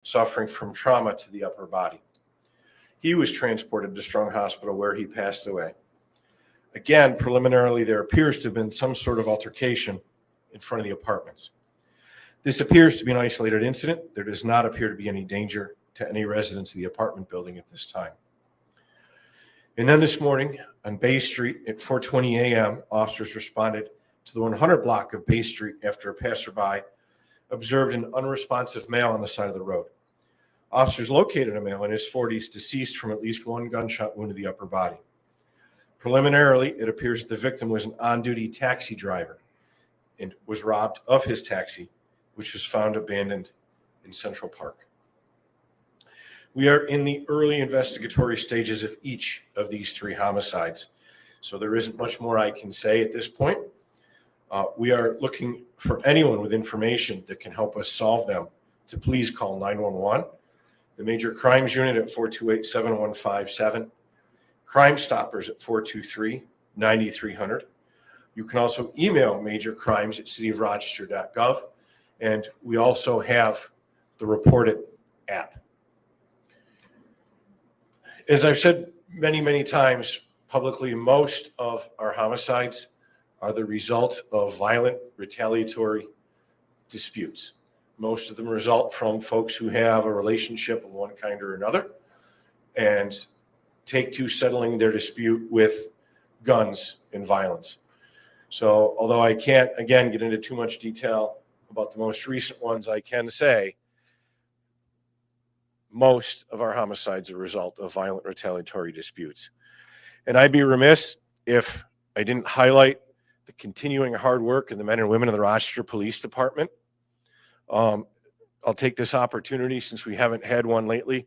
suffering from trauma to the upper body. He was transported to Strong Hospital where he passed away. Again, preliminarily, there appears to have been some sort of altercation in front of the apartments. This appears to be an isolated incident. There does not appear to be any danger to any residents of the apartment building at this time. And then this morning on Bay Street at 4:20 a.m., officers responded to the 100 block of Bay Street after a passerby observed an unresponsive male on the side of the road. Officers located a male in his 40s deceased from at least one gunshot wound to the upper body. Preliminarily, it appears that the victim was an on-duty taxi driver and was robbed of his taxi, which was found abandoned in Central Park. We are in the early investigatory stages of each of these three homicides, so there isn't much more I can say at this point. We are looking for anyone with information that can help us solve them to please call 911, the Major Crimes Unit at 428-7157, Crime Stoppers at 423-9300. You can also email Major Crimes at cityofrochester.gov, and we also have the Report It app. As I've said many, many times publicly, most of our homicides are the result of violent retaliatory disputes. Most of them result from folks who have a relationship of one kind or another and take to settling their dispute with guns and violence. So although I can't, again, get into too much detail about the most recent ones, I can say most of our homicides are a result of violent retaliatory disputes. And I'd be remiss if I didn't highlight the continuing hard work of the men and women of the Rochester Police Department. I'll take this opportunity, since we haven't had one lately,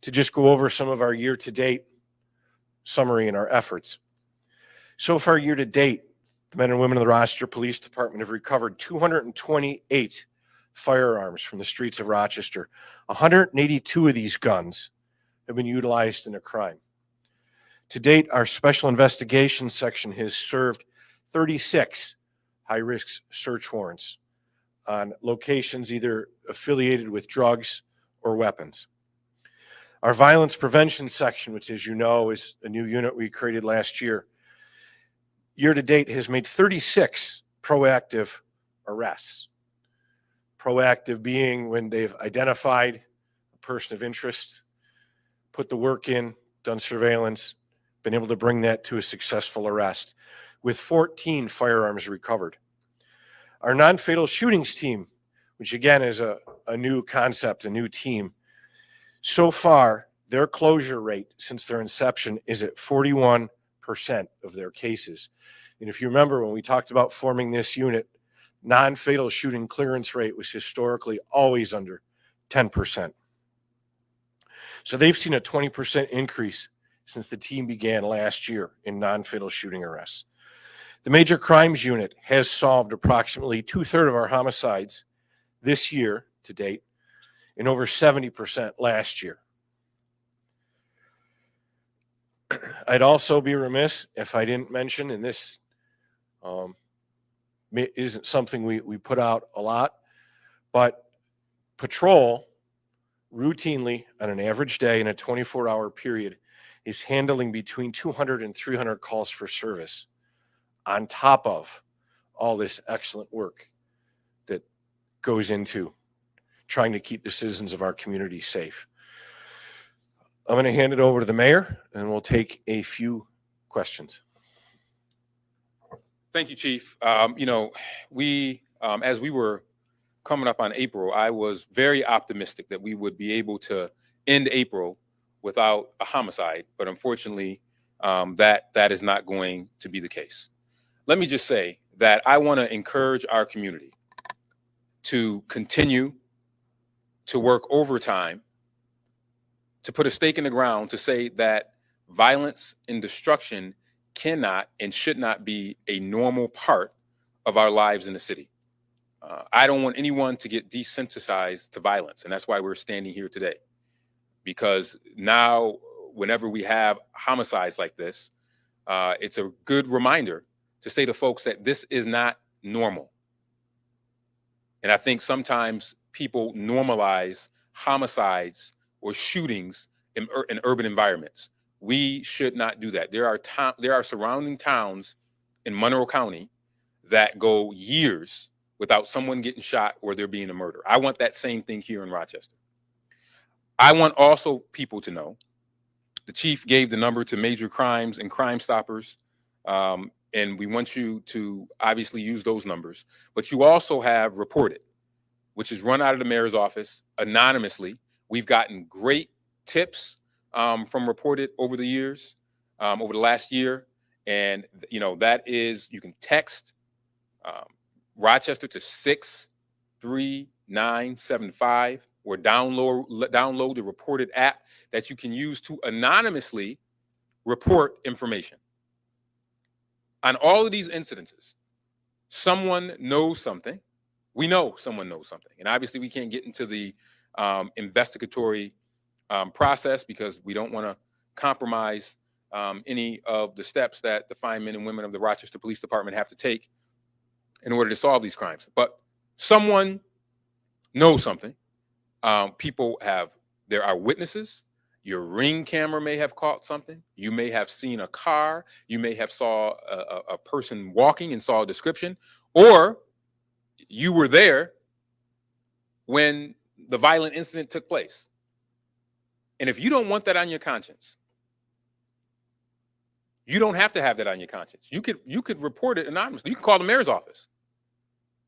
to just go over some of our year-to-date summary and our efforts. So far, year-to-date, the men and women of the Rochester Police Department have recovered 228 firearms from the streets of Rochester. 182 of these guns have been utilized in a crime. To date, our Special Investigations Section has served 36 high-risk search warrants on locations either affiliated with drugs or weapons. Our Violence Prevention Section, which, as you know, is a new unit we created last year to date, has made 36 proactive arrests. Proactive being when they've identified a person of interest, put the work in, done surveillance, been able to bring that to a successful arrest, with 14 firearms recovered. Our non-fatal shootings team, which again is a new concept, a new team, so far their closure rate since their inception is at 41% of their cases. And if you remember when we talked about forming this unit, non-fatal shooting clearance rate was historically always under 10%. So they've seen a 20% increase since the team began last year in non-fatal shooting arrests. The Major Crimes Unit has solved approximately 2/3 of our homicides this year to date, and over 70% last year. I'd also be remiss if I didn't mention, and this isn't something we put out a lot, but patrol routinely on an average day in a 24-hour period is handling between 200 and 300 calls for service on top of all this excellent work that goes into trying to keep the citizens of our community safe. I'm going to hand it over to the mayor, and we'll take a few questions. Thank you, Chief. We as we were coming up on April, I was very optimistic that we would be able to end April without a homicide, but unfortunately, that is not going to be the case. Let me just say that I want to encourage our community to continue to work overtime, to put a stake in the ground to say that violence and destruction cannot and should not be a normal part of our lives in the city. I don't want anyone to get desensitized to violence, and that's why we're standing here today. Because now, whenever we have homicides like this, it's a good reminder to say to folks that this is not normal. And I think sometimes people normalize homicides or shootings in urban environments. We should not do that. There are surrounding towns in Monroe County that go years without someone getting shot or there being a murder. I want that same thing here in Rochester. I want also people to know the chief gave the number to Major Crimes and Crime Stoppers, and we want you to obviously use those numbers. But you also have Reported, which is run out of the mayor's office anonymously. We've gotten great tips from Reported over the years, over the last year, and that is, you can text Rochester to 63975 or download the Reported app that you can use to anonymously report information. On all of these incidences, someone knows something. We know someone knows something. And obviously we can't get into the investigatory process because we don't want to compromise any of the steps that the fine men and women of the Rochester Police Department have to take in order to solve these crimes. But someone knows something. There are witnesses. Your Ring camera may have caught something. You may have seen a car. You may have saw a person walking and saw a description, or you were there when the violent incident took place. And if you don't want that on your conscience, you don't have to have that on your conscience. You could report it anonymously. You can call the mayor's office.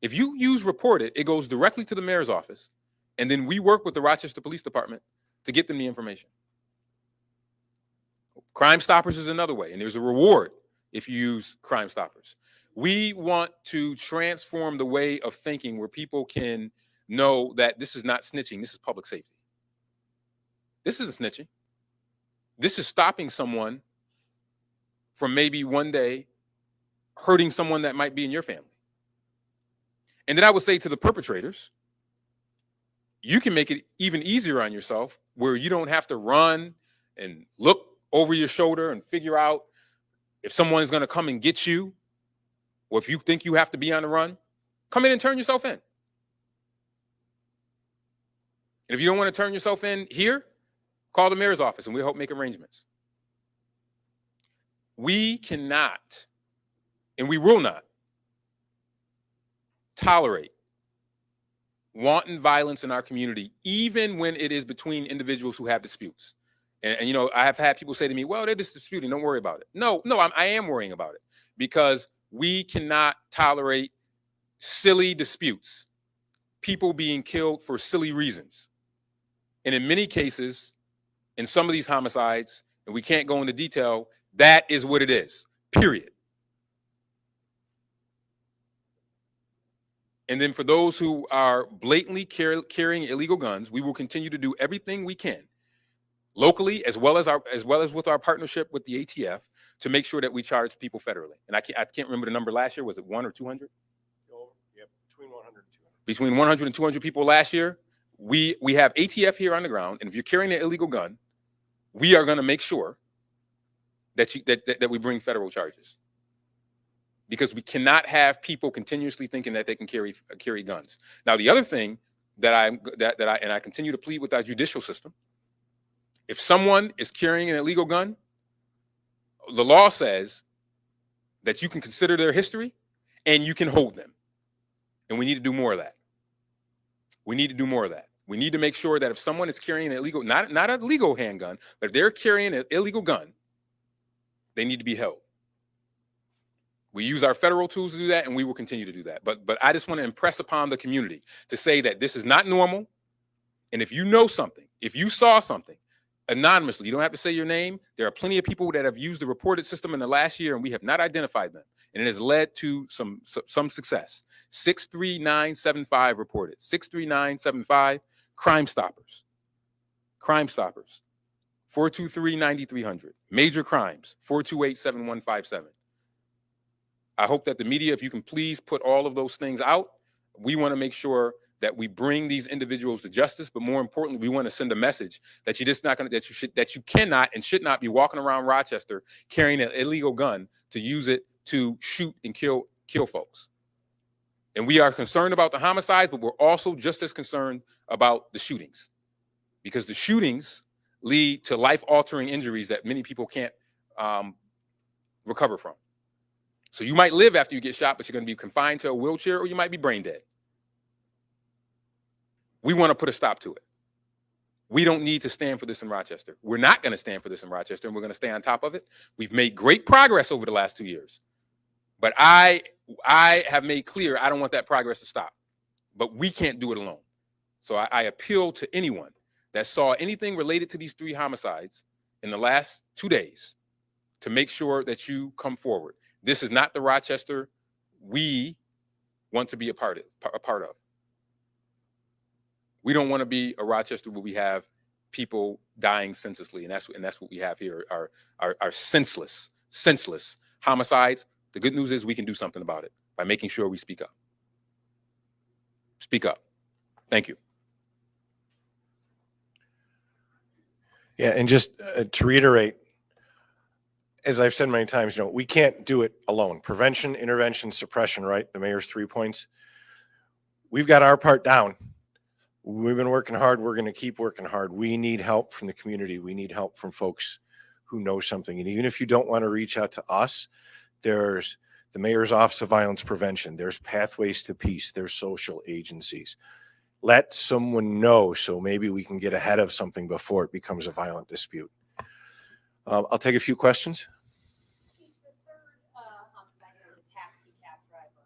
If you use Report It, it goes directly to the mayor's office, and then we work with the Rochester Police Department to get them the information. Crime Stoppers is another way, and there's a reward if you use Crime Stoppers. We want to transform the way of thinking where people can know that this is not snitching, this is public safety. This isn't snitching. This is stopping someone from maybe one day hurting someone that might be in your family. And then I would say to the perpetrators, you can make it even easier on yourself where you don't have to run and look over your shoulder and figure out if someone is going to come and get you, or if you think you have to be on the run, come in and turn yourself in. And if you don't want to turn yourself in here, call the mayor's office and we'll help make arrangements. We cannot, and we will not, tolerate wanton violence in our community, even when it is between individuals who have disputes. And I have had people say to me, well, they're just disputing, don't worry about it. No, I am worrying about it, because we cannot tolerate silly disputes, people being killed for silly reasons. And in many cases, in some of these homicides, and we can't go into detail, that is what it is, period. And then for those who are blatantly carrying illegal guns, we will continue to do everything we can, locally as well as with our partnership with the ATF, to make sure that we charge people federally. And I can't remember the number last year. Was it 100 or 200? Oh, yeah, between 100 and 200. Between 100 and 200 people last year. We have ATF here on the ground, and if you're carrying an illegal gun, we are going to make sure that we bring federal charges, because we cannot have people continuously thinking that they can carry guns. Now, the other thing that I continue to plead with our judicial system: if someone is carrying an illegal gun, the law says that you can consider their history and you can hold them. And we need to do more of that. We need to do more of that. We need to make sure that if someone is carrying an illegal, not a legal handgun, but if they're carrying an illegal gun, they need to be held. We use our federal tools to do that, and we will continue to do that. But I just want to impress upon the community to say that this is not normal. And if you know something, if you saw something, anonymously, you don't have to say your name. There are plenty of people that have used the Reported system in the last year, and we have not identified them. And it has led to some success. 63975 Reported. 63975. Crime Stoppers. Crime Stoppers. 423-9300. Major Crimes. 428-7157. I hope that the media, if you can please put all of those things out. We want to make sure that we bring these individuals to justice, but more importantly, we want to send a message that you cannot and should not be walking around Rochester carrying an illegal gun to use it to shoot and kill folks. And we are concerned about the homicides, but we're also just as concerned about the shootings. because the shootings lead to life-altering injuries that many people can't recover from. So you might live after you get shot, but you're going to be confined to a wheelchair, or you might be brain dead. We want to put a stop to it. We don't need to stand for this in Rochester. We're not going to stand for this in Rochester, and we're going to stay on top of it. We've made great progress over the last 2 years, but I have made clear I don't want that progress to stop, but we can't do it alone. So I appeal to anyone that saw anything related to these 3 homicides in the last 2 days to make sure that you come forward. This is not the Rochester we want to be a part of. We don't want to be a Rochester where we have people dying senselessly, and that's what we have here, are senseless homicides. The good news is we can do something about it by making sure we speak up. Speak up. Thank you. Yeah, and just to reiterate, as I've said many times, we can't do it alone. Prevention, intervention, suppression, right? The mayor's 3 points. We've got our part down. We've been working hard. We're going to keep working hard. We need help from the community. We need help from folks who know something. And even if you don't want to reach out to us, there's the Mayor's Office of Violence Prevention. There's Pathways to Peace. There's social agencies. Let someone know so maybe we can get ahead of something before it becomes a violent dispute. I'll take a few questions. Chief, the third homicide here, the taxi cab driver.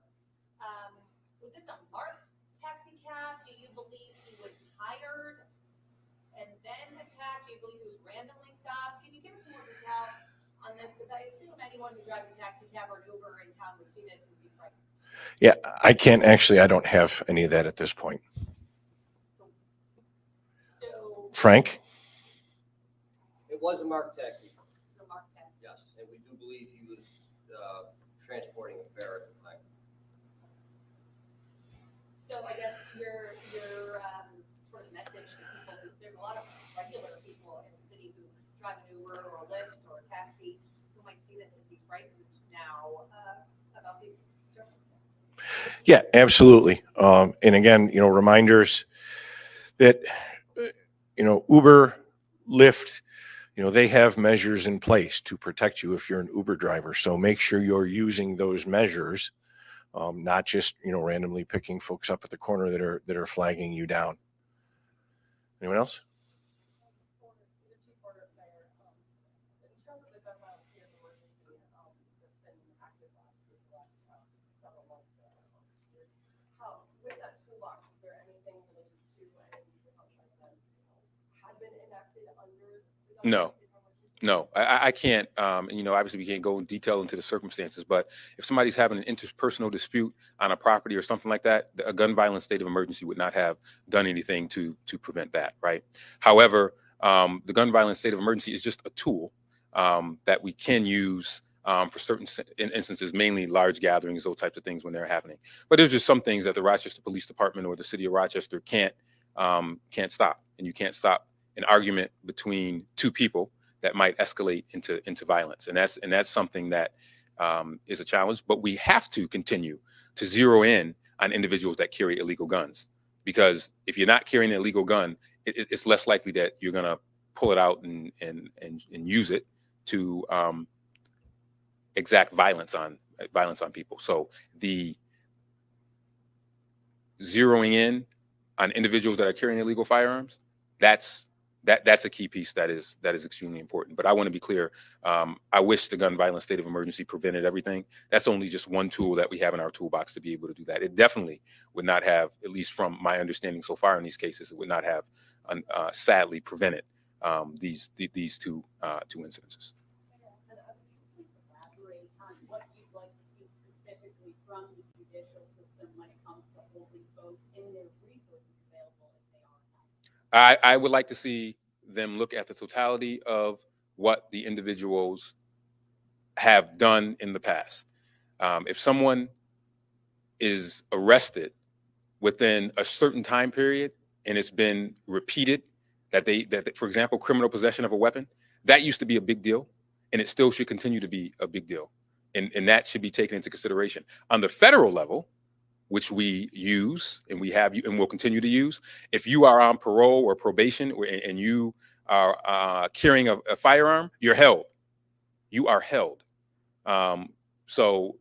Was this a marked taxi cab? Do you believe he was hired and then attacked? Do you believe he was randomly stopped? Can you give us some more detail on this? Because I assume anyone who drives a taxi cab or an Uber in town would see this and be frightened. Yeah, I don't have any of that at this point. So, Frank? It was a marked taxi. the marked taxi. Yes, and we do believe he was transporting a fare at the time. So I guess your sort of message to people, there's a lot of regular people in the city who drive an Uber or a Lyft or a taxi who might see this and be frightened now about these circumstances. Yeah, absolutely. And again, reminders that, Uber, Lyft, they have measures in place to protect you if you're an Uber driver. So make sure you're using those measures, not just, randomly picking folks up at the corner that are flagging you down. Anyone else? With that toolbox, is there anything related to any homicides that have been enacted under the No, I can't. Obviously we can't go in detail into the circumstances, but if somebody's having an interpersonal dispute on a property or something like that, a gun violence state of emergency would not have done anything to prevent that, right? However, the gun violence state of emergency is just a tool that we can use for certain instances, mainly large gatherings, those types of things when they're happening. But there's just some things that the Rochester Police Department or the city of Rochester can't stop, and you can't stop an argument between 2 people that might escalate into violence, and that's something that is a challenge. But we have to continue to zero in on individuals that carry illegal guns, because if you're not carrying an illegal gun, it's less likely that you're going to pull it out and use it to exact violence on people. So the zeroing in on individuals that are carrying illegal firearms, that's a key piece that is extremely important. But I want to be clear. I wish the gun violence state of emergency prevented everything. That's only just one tool that we have in our toolbox to be able to do that. It definitely would not have, at least from my understanding so far in these cases, it would not have sadly prevented these 2 incidences. Elaborate on what you'd like to see specifically from the judicial system when it comes to holding folks in their resources available if they are. I would like to see them look at the totality of what the individuals have done in the past. If someone is arrested within a certain time period and it's been repeated that for example, criminal possession of a weapon, that used to be a big deal, and it still should continue to be a big deal. And that should be taken into consideration. On the federal level, which we use and we have and will continue to use. If you are on parole or probation and you are carrying a firearm, you're held. You are held. So,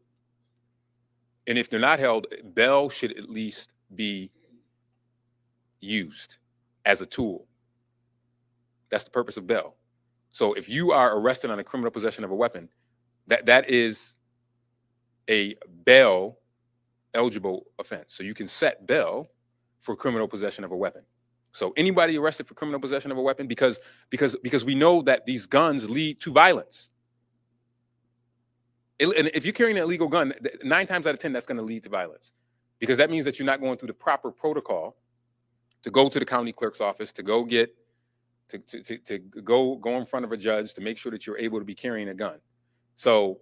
and if they're not held, bail should at least be used as a tool. That's the purpose of bail. So if you are arrested on a criminal possession of a weapon, that is a bail eligible offense. So you can set bail for criminal possession of a weapon. So anybody arrested for criminal possession of a weapon, because we know that these guns lead to violence. And if you're carrying an illegal gun, 9 times out of 10, that's going to lead to violence, because that means that you're not going through the proper protocol to go to the county clerk's office, to go get, to go in front of a judge to make sure that you're able to be carrying a gun. So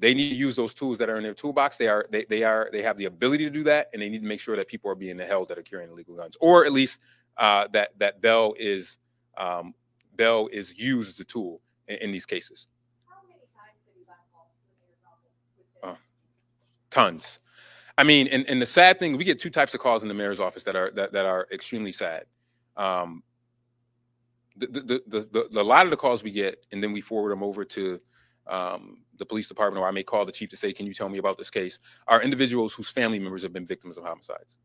they need to use those tools that are in their toolbox. They have the ability to do that, and they need to make sure that people are being held that are carrying illegal guns, or at least that bail is used as a tool in these cases. How many times have you gotten calls to the mayor's office with tips? Tons. I mean, and the sad thing, we get 2 types of calls in the mayor's office that are extremely sad. A lot of the calls we get, and then we forward them over to the police department, or I may call the chief to say, can you tell me about this case, are individuals whose family members have been victims of homicides.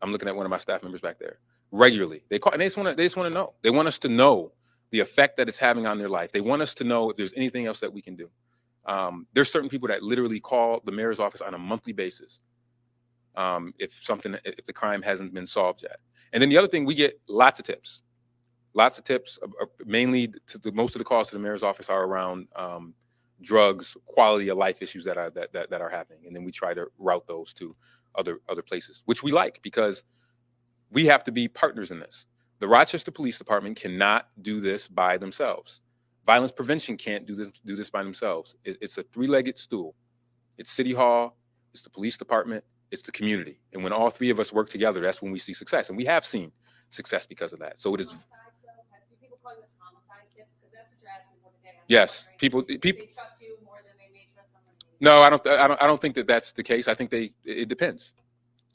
I'm looking at one of my staff members back there. Regularly, they call and they just want to know. They want us to know the effect that it's having on their life. They want us to know if there's anything else that we can do. There's certain people that literally call the mayor's office on a monthly basis if the crime hasn't been solved yet. And then the other thing, we get lots of tips. Lots of tips. Mainly, most of the calls to the mayor's office are around drugs, quality of life issues that are happening, and then we try to route those to other places, which we like, because we have to be partners in this. The Rochester Police Department cannot do this by themselves. Violence prevention can't do this by themselves. It's a 3-legged stool. It's City Hall, it's the police department, it's the community. And when all 3 of us work together, that's when we see success. And we have seen success because of that. So it is. Do people call you with homicide tips? Because that's what you're asking for today. Yes, people. They trust you more than they may trust somebody. No, I don't think that that's the case. I think it depends.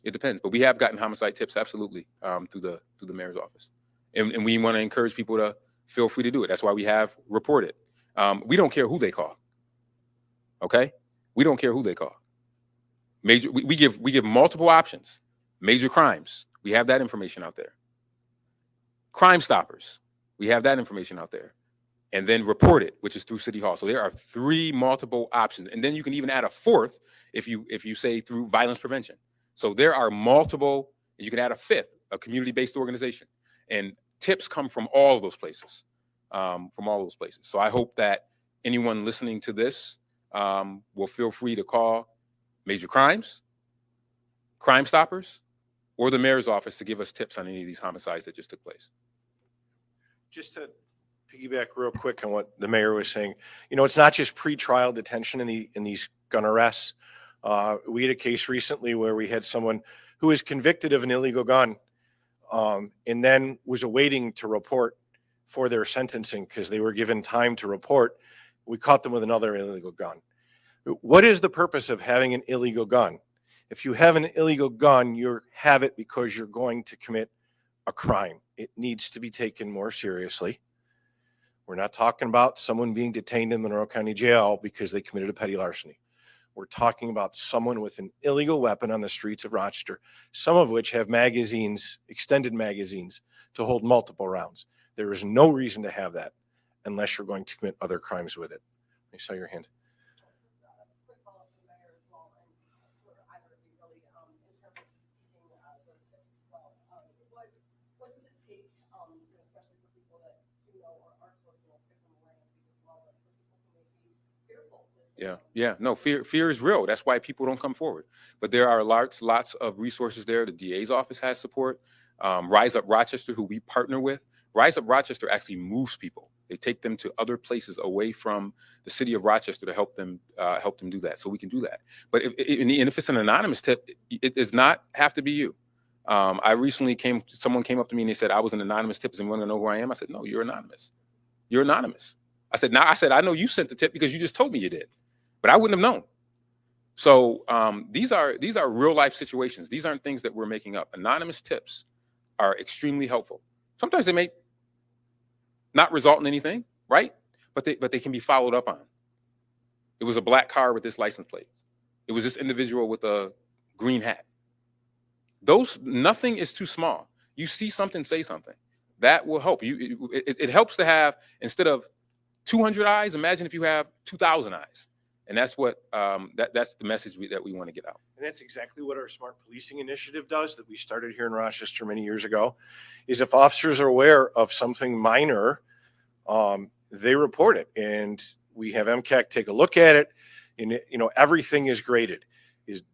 It depends. But we have gotten homicide tips, absolutely, through the mayor's office, and we want to encourage people to feel free to do it. That's why we have reported. We don't care who they call. Okay, we don't care who they call. We give multiple options. Major crimes, we have that information out there. Crime Stoppers, we have that information out there. And then report it, which is through City Hall. So there are 3 multiple options. And then you can even add a 4th if you say through violence prevention. So there are multiple, and you can add a 5th, a community-based organization. And tips come from all of those places, So I hope that anyone listening to this will feel free to call Major Crimes, Crime Stoppers, or the mayor's office to give us tips on any of these homicides that just took place. Just to piggyback real quick on what the mayor was saying, it's not just pre-trial detention in these gun arrests. We had a case recently where we had someone who was convicted of an illegal gun and then was awaiting to report for their sentencing because they were given time to report. We caught them with another illegal gun. What is the purpose of having an illegal gun? If you have an illegal gun, you have it because you're going to commit a crime. It needs to be taken more seriously. We're not talking about someone being detained in Monroe County Jail because they committed a petty larceny. We're talking about someone with an illegal weapon on the streets of Rochester, some of which have magazines, extended magazines, to hold multiple rounds. There is no reason to have that unless you're going to commit other crimes with it. I saw your hand. Quick follow-up to the mayor as well, and for either of you really, in terms of seeking those tips as well. What does it take, especially for people that do know or are close enough to some awareness as well, and for people who may be fearful to say, Yeah. No, fear is real. That's why people don't come forward. But there are lots of resources there. The DA's office has support. Rise Up Rochester, who we partner with. Rise Up Rochester actually moves people. They take them to other places away from the city of Rochester to help them do that. So we can do that. But if it's an anonymous tip, it does not have to be you. I recently someone came up to me and they said, I was an anonymous tip. Does anyone want to know who I am? I said, no, you're anonymous. You're anonymous. I said, I know you sent the tip because you just told me you did, but I wouldn't have known. So these are real life situations. These aren't things that we're making up. Anonymous tips are extremely helpful. Sometimes they may not result in anything, right? But they can be followed up on. It was a black car with this license plate. It was this individual with a green hat. Nothing is too small. You see something, say something. That will help you. It helps to have, instead of 200 eyes, imagine if you have 2,000 eyes. And that's what that's the message that we want to get out. And that's exactly what our smart policing initiative does, that we started here in Rochester many years ago, is if officers are aware of something minor, they report it, and we have MCAC take a look at it, and everything is graded.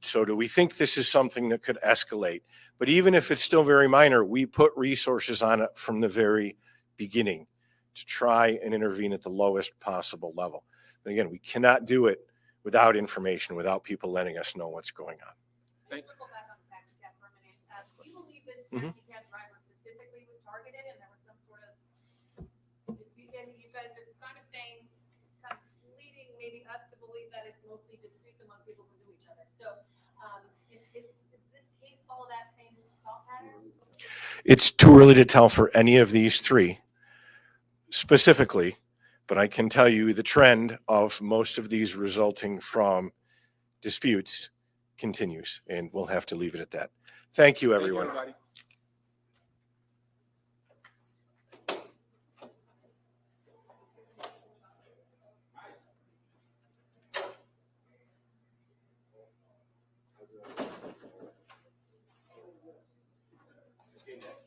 So do we think this is something that could escalate? But even if it's still very minor, we put resources on it from the very beginning to try and intervene at the lowest possible level. And again, we cannot do it without information, without people letting us know what's going on. Let's circle back on the taxi cab for a minute. Do you believe this Mhm. taxi cab driver specifically was targeted and there was some sort of dispute? And you guys are kind of saying, kind of leading maybe us to believe that it's mostly disputes among people who knew each other. So, if this case follow that same thought pattern? It's too early to tell for any of these three specifically, but I can tell you the trend of most of these resulting from disputes continues, and we'll have to leave it at that. Thank you, everyone. Thank you, everybody. Okay.